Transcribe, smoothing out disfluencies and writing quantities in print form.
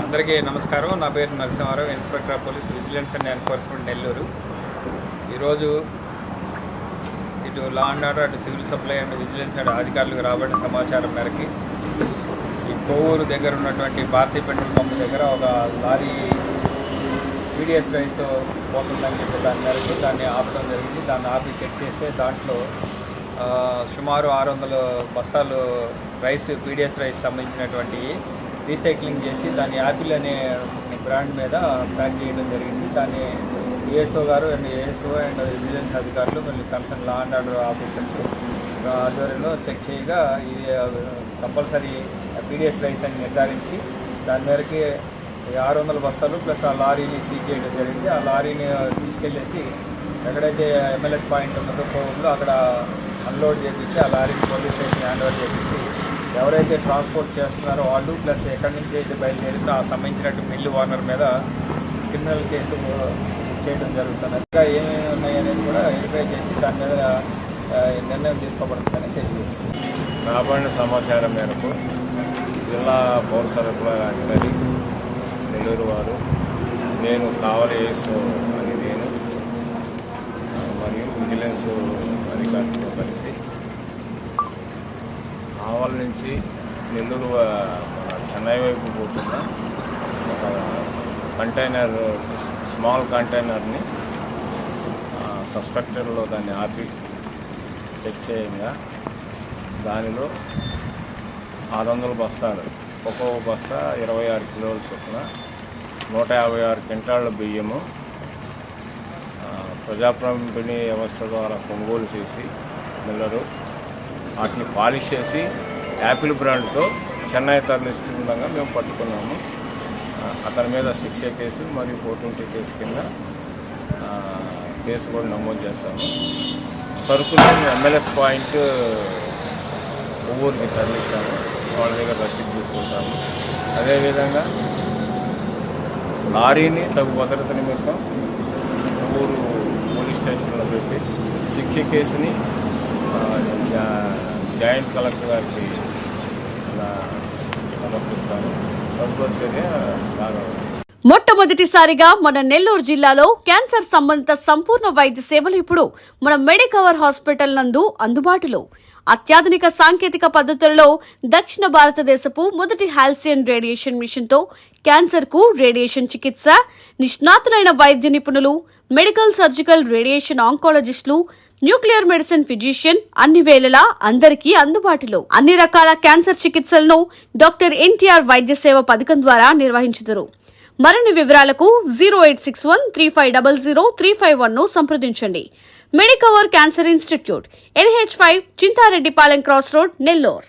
అందరికీ నమస్కారం. నా పేరు Narasimha Rao, inspector of police vigilance and enforcement Nellore. ఈరోజు ఇటు లా అండ్ ఆర్డర్, అటు civil supply and vigilance and అధికారులకు రాబడిన సమాచారం మేరకి ఈ కొవ్వూరు దగ్గర ఉన్నటువంటి భారతీయ పెట్రోల్ పంప్ దగ్గర ఒక లారీ పీడిఎస్ రైస్తో పోతుందని చెప్పి దాని మేరకు దాన్ని ఆపడం జరిగింది. దాన్ని ఆపి చెక్ చేస్తే దాంట్లో సుమారు 600 బస్తాలు రైస్, పీడిఎస్ రైస్ సంబంధించినటువంటి రీసైక్లింగ్ చేసి దాన్ని యాపిల్ అనే బ్రాండ్ మీద ప్యాక్ చేయడం జరిగింది. దాన్ని ఏఎస్ఓ గారు అండ్ ఏఎస్ఓ అండ్ విజిలెన్స్ అధికారులు మళ్ళీ concern law and order officers ఆధ్వర్యంలో చెక్ చేయగా ఇది కంపల్సరీ పీడిఎస్ రైస్ అని నిర్ధారించి దాని మేరకి 600 బస్తాలు ప్లస్ ఆ లారీని సీజ్ చేయడం జరిగింది. ఆ లారీని తీసుకెళ్ళేసి ఎక్కడైతే ఎమ్మెల్యేస్ పాయింట్ ఉన్నదో కోవూరులో అక్కడ అన్లోడ్ చేయించి ఆ లారీని పోలీస్ స్టేషన్ హ్యాండ్ ఓవర్ చేయించి ఎవరైతే ట్రాన్స్పోర్ట్ చేస్తున్నారో వాళ్ళు ప్లస్ ఎక్కడి నుంచి అయితే బయలుదేరిందో ఆ సంబంధించినట్టు మిల్లు ఓనర్ మీద క్రిమినల్ కేసు చేయడం జరుగుతుంది. ఇంకా ఏమేమి ఉన్నాయనేది కూడా వెరిఫై చేసి దాని మీద నిర్ణయం తీసుకోబడుతుందని తెలియజేస్తుంది. రాబడిన సమాచారం మేరకు జిల్లా పౌర సరఫరా అధికారి నెల్లూరు వారు, నేను కావలి అని నేను మరియు విజిలెన్స్ అధికారులతో కలిసి కావలి నుంచి నెల్లూరు చెన్నై వైపు పోతున్న ఒక కంటైనర్, స్మాల్ కంటైనర్ని సస్పెక్టెడ్లో దాన్ని ఆపి చెక్ చేయంగా దానిలో 600 బస్తాలు, ఒక్కొక్క బస్తా 26 కిలోల చొప్పున 156 క్వింటాళ్ల బియ్యము ప్రజాప్రతినిధి వ్యవస్థ ద్వారా కొనుగోలు చేసి మిల్లరు వాటిని పాలిష్ చేసి యాపిల్ బ్రాండ్తో చెన్నై తరలిస్తుండగా మేము పట్టుకున్నాము. అతని మీద 6A కేసు మరియు 420 కేసు కింద కేసు కూడా నమోదు చేస్తాము. సరుకులు ఎమ్మెల్యేస్ పాయింట్ కొవ్వూరుకి తరలించాము. వాళ్ళ దగ్గర రసీదు తీసుకుంటాము. అదేవిధంగా లారీని తగు భద్రత నిమిత్తం కొవ్వూరు పోలీస్ స్టేషన్లో పెట్టి 6A కేసుని జాయింట్ కలెక్టర్ గారికి సమర్పిస్తాను. తదుపరి చర్య సాగవచ్చు. మొట్టమొదటిసారిగా మన నెల్లూరు జిల్లాలో క్యాన్సర్ సంబంధిత సంపూర్ణ వైద్య సేవలు ఇప్పుడు మన మెడికవర్ హాస్పిటల్ నందు అందుబాటులో. అత్యాధునిక సాంకేతిక పద్ధతులలో దక్షిణ భారతదేశపు మొదటి హాల్సియన్ రేడియేషన్ మిషన్ తో క్యాన్సర్ కు రేడియేషన్ చికిత్స, నిష్ణాతులైన వైద్య నిపుణులు, మెడికల్ సర్జికల్ రేడియేషన్ ఆంకాలజిస్టులు, న్యూక్లియర్ మెడిసిన్ ఫిజిషియన్ అన్ని వేళలా అందరికీ అందుబాటులో. అన్ని రకాల క్యాన్సర్ చికిత్సలను డాక్టర్ ఎన్టీఆర్ వైద్య సేవ పథకం ద్వారా నిర్వహించుదురు. మరిన్ని వివరాలకు 086135003551 ను సంప్రదించండి. Medicover cancer institute, NH5, Chintareddypalem cross road, Nellore.